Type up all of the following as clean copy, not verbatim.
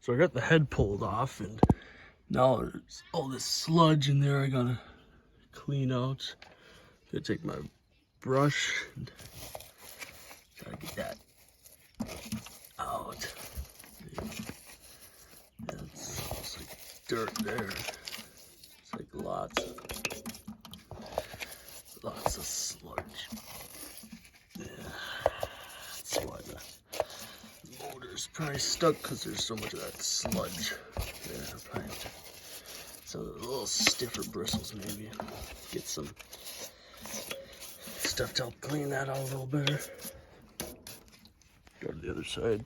So I got the head pulled off, and now there's all this sludge in there I gotta clean out. Gonna take my brush and gotta get that out. It's almost like dirt there. It's like lots of sludge. Yeah, that's why the motor's probably stuck, because there's so much of that sludge. Yeah, probably some of the little stiffer bristles maybe. Get some stuff to help clean that out a little better. Go to the other side.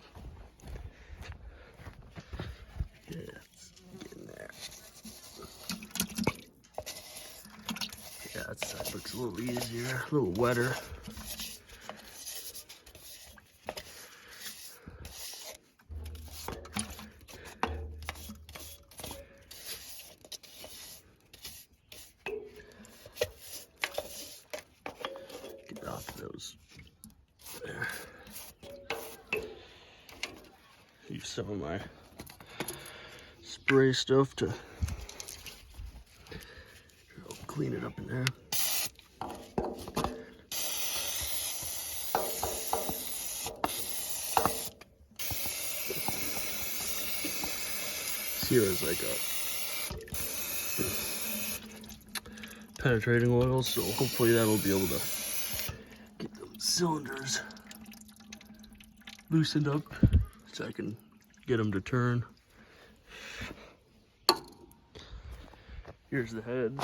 Yeah, it's getting there. Yeah, that side looks a little easier, a little wetter. Get off those there. Use some of my spray stuff to clean it up in there. Here is like a penetrating oil, so hopefully that'll be able to get the cylinders loosened up so I can get them to turn. Here's the head.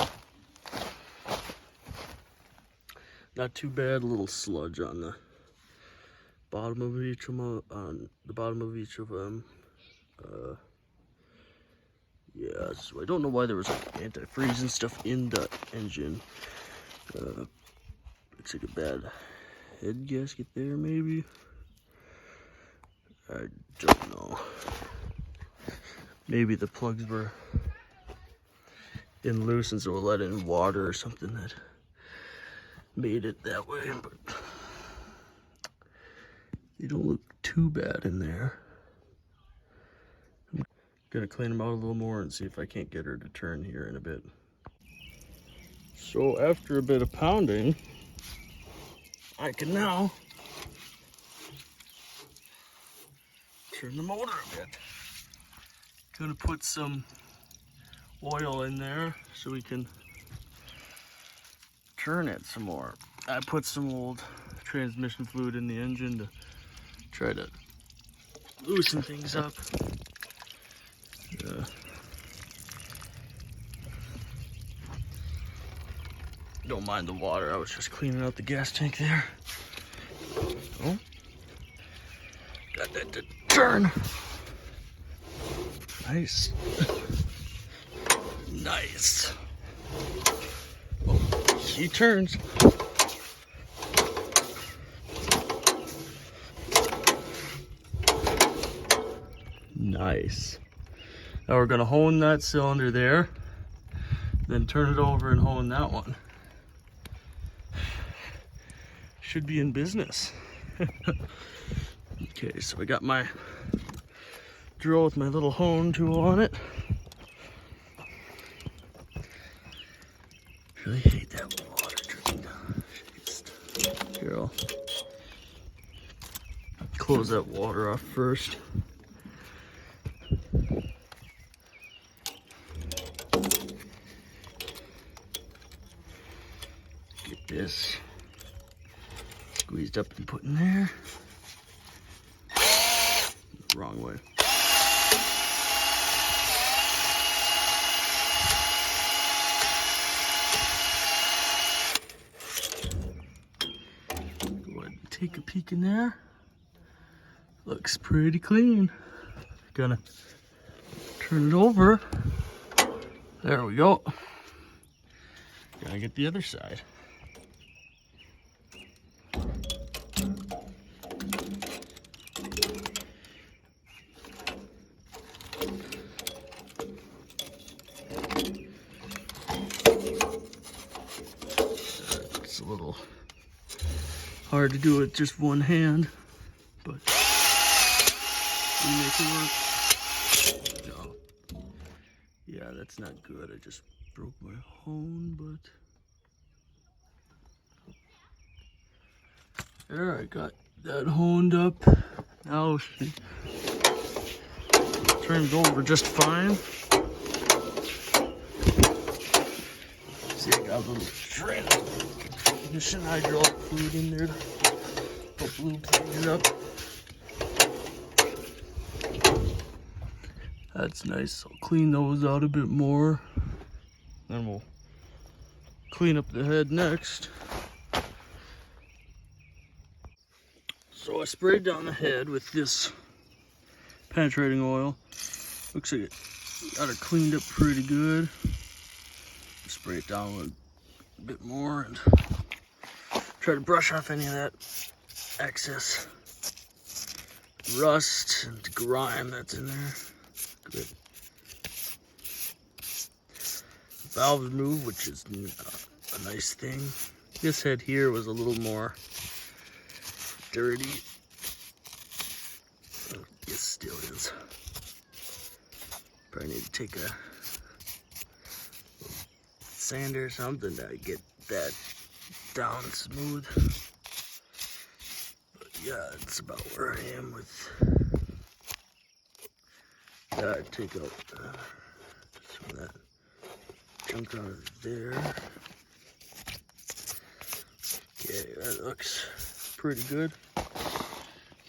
Not too bad. A little sludge on the bottom of each of them. Yeah, so I don't know why there was like antifreeze and stuff in the engine. Looks like a bad head gasket there, maybe. I don't know. Maybe the plugs were in loose and so it let in water or something that made it that way, but they don't look too bad in there. I'm gonna clean them out a little more and see if I can't get her to turn here in a bit. So after a bit of pounding, I can now turn the motor a bit. Gonna put some oil in there so we can turn it some more. I put some old transmission fluid in the engine to try to loosen things up. Don't mind the water, I was just cleaning out the gas tank there. Oh, got that to turn. Nice. Nice. Oh, she turns. Nice. Now we're gonna hone that cylinder there, then turn it over and hone that one. Should be in business. Okay, so I got my drill with my little hone tool on it. Really hate that water dripping down. Here, I'll close that water off first. Get this squeezed up and put in there. Wrong way. Go ahead and take a peek in there. Looks pretty clean. Gonna turn it over. There we go. Gotta get the other side. It's a little hard to do with just one hand, but we make it work. No. Yeah, that's not good. I just broke my hone, but there, I got that honed up. Now she turns over just fine. See, I got a little shred of ignition hydraulic fluid in there to help lubricate it up. That's nice. I'll clean those out a bit more. Then we'll clean up the head next. So I sprayed down the head with this penetrating oil. Looks like it got it cleaned up pretty good. Spray it down a bit more and try to brush off any of that excess rust and grime that's in there. Good. Valve removed, which is a nice thing. This head here was a little more dirty. It still is. Probably need to take a sander or something to get that down smooth. But yeah, that's about where I am with that. Take out some of that junk out of there. Okay, that looks pretty good.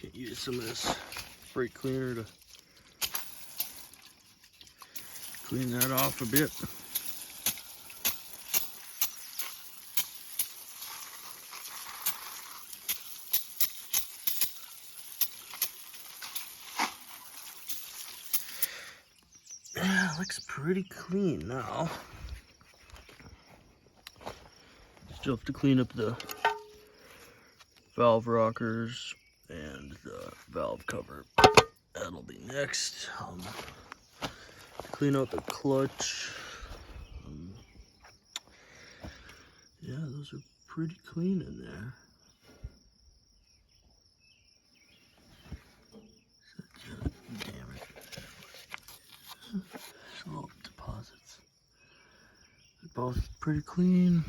Can use some of this brake cleaner to clean that off a bit. Yeah, looks pretty clean now. Still have to clean up the valve rockers and the valve cover. That'll be next. Clean out the clutch. Yeah, those are pretty clean in there. Damn it. Small deposits. They're both pretty clean.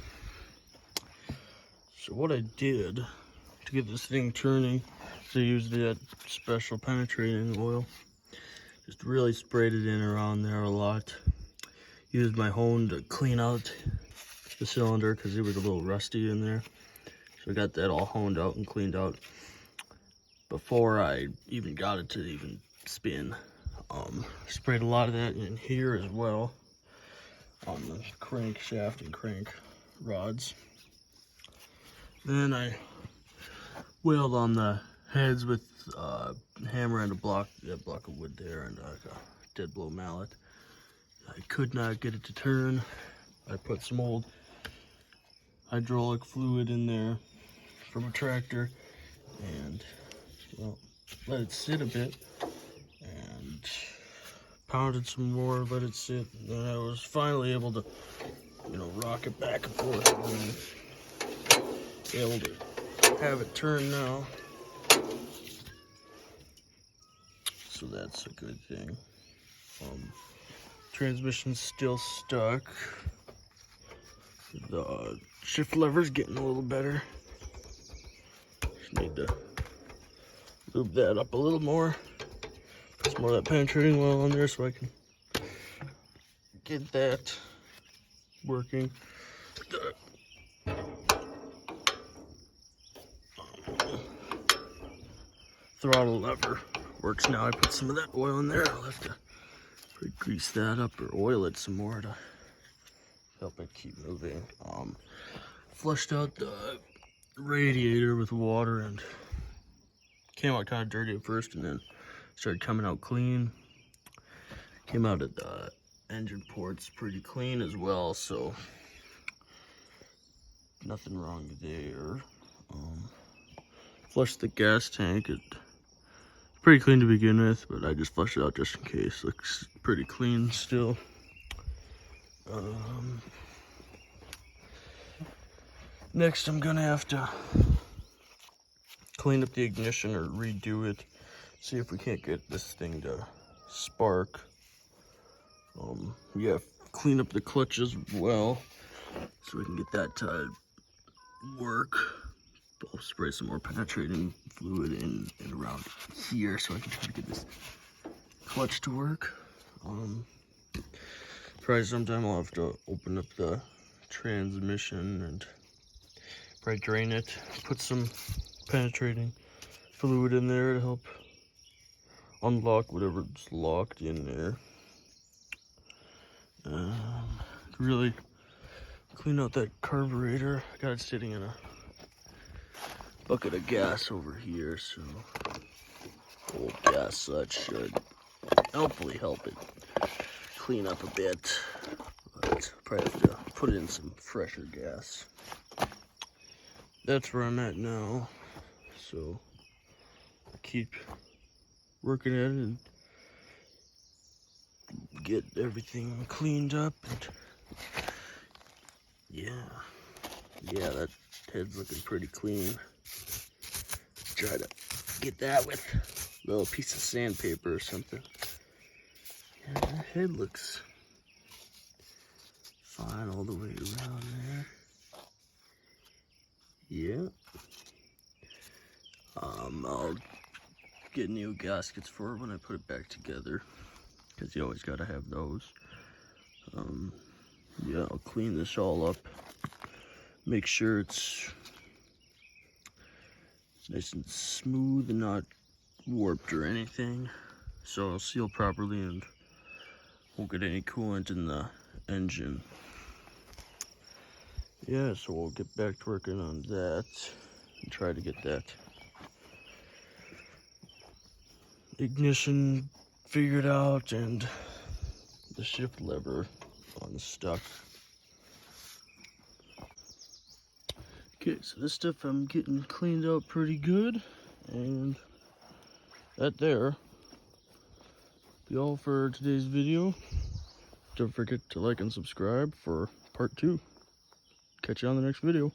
So what I did to get this thing turning, so I used that special penetrating oil. Just really sprayed it in around there a lot. Used my hone to clean out the cylinder because it was a little rusty in there. So I got that all honed out and cleaned out before I even got it to even spin. Sprayed a lot of that in here as well on the crankshaft and crank rods. Then I whaled on the heads with a hammer and a block of wood there and a dead blow mallet. I could not get it to turn. I put some old hydraulic fluid in there from a tractor and let it sit a bit and pounded some more, let it sit. And then I was finally able to, rock it back and forth and be able to have it turn now. So that's a good thing. Transmission's still stuck. The shift lever's getting a little better. Just need to lube that up a little more. Put some more of that penetrating oil on there so I can get that working. The throttle lever works now. I put some of that oil in there. I'll have to grease that up or oil it some more to help it keep moving. Flushed out the radiator with water and came out kind of dirty at first and then started coming out clean. Came out at the engine ports pretty clean as well, so nothing wrong there. Flushed the gas tank. It's pretty clean to begin with, but I just flushed it out just in case. Looks pretty clean still. Next I'm gonna have to clean up the ignition or redo it. See if we can't get this thing to spark. Yeah, clean up the clutch as well, so we can get that to work. I'll spray some more penetrating fluid in and around here, so I can try to get this clutch to work. Probably sometime I'll have to open up the transmission and probably drain it, put some penetrating fluid in there to help unlock whatever's locked in there. Really clean out that carburetor. I got it sitting in a bucket of gas over here, so old gas such should hopefully help it clean up a bit, but probably have to put in some fresher gas. That's where I'm at now, so I keep working at it and get everything cleaned up. And yeah, that head's looking pretty clean. Try to get that with a little piece of sandpaper or something. Yeah, that head looks fine all the way around there. Yeah. I'll get new gaskets for it when I put it back together, because you always gotta have those. Yeah, I'll clean this all up, make sure it's nice and smooth and not warped or anything, so I'll seal properly and won't get any coolant in the engine. Yeah, so we'll get back to working on that and try to get that ignition figured out and the shift lever unstuck. Okay, so this stuff I'm getting cleaned out pretty good, and that there be all for today's video. Don't forget to like and subscribe for part 2. Catch you on the next video.